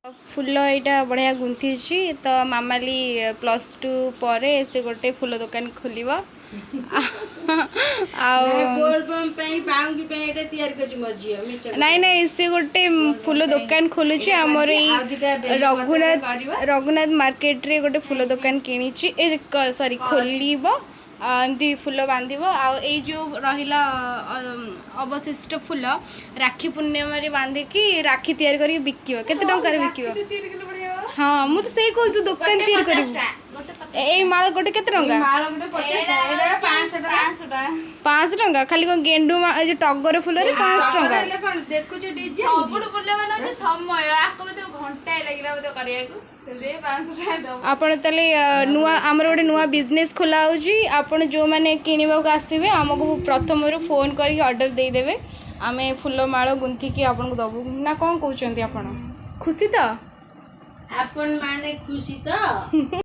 फूल यहाँ बढ़िया गुंथी तो मामाली +2 पर से गोटे फूल दुकान खोल नाई नाई से गोटे फूल दुकान खोलुची आमर रघुनाथ मार्केट रे गोटे फूल दुकान किणी सॉरी खोलिबो एमती फूल बांध जो रहा अवशिष्ट फूल राखी पूर्णिमा बांधिकी राखी तैयार कर बिक केते टंकार बिक हाँ मुझे से कहूँ दुकान तैयार कर माल गोटे के 500 टंका खाली कौन गेंडू जो टगर फूल 500 टंका आपण ताले नुआ आमर गोटे नुआ बिजनेस खोला आपण जो मैंने किणवा आसवे आमको प्रथम फोन करके ऑर्डर देदेवे आम फूल माल गुंथिकी आपन को दबू ना कौन कहते आप खुशी तो आपण माने खुशी तो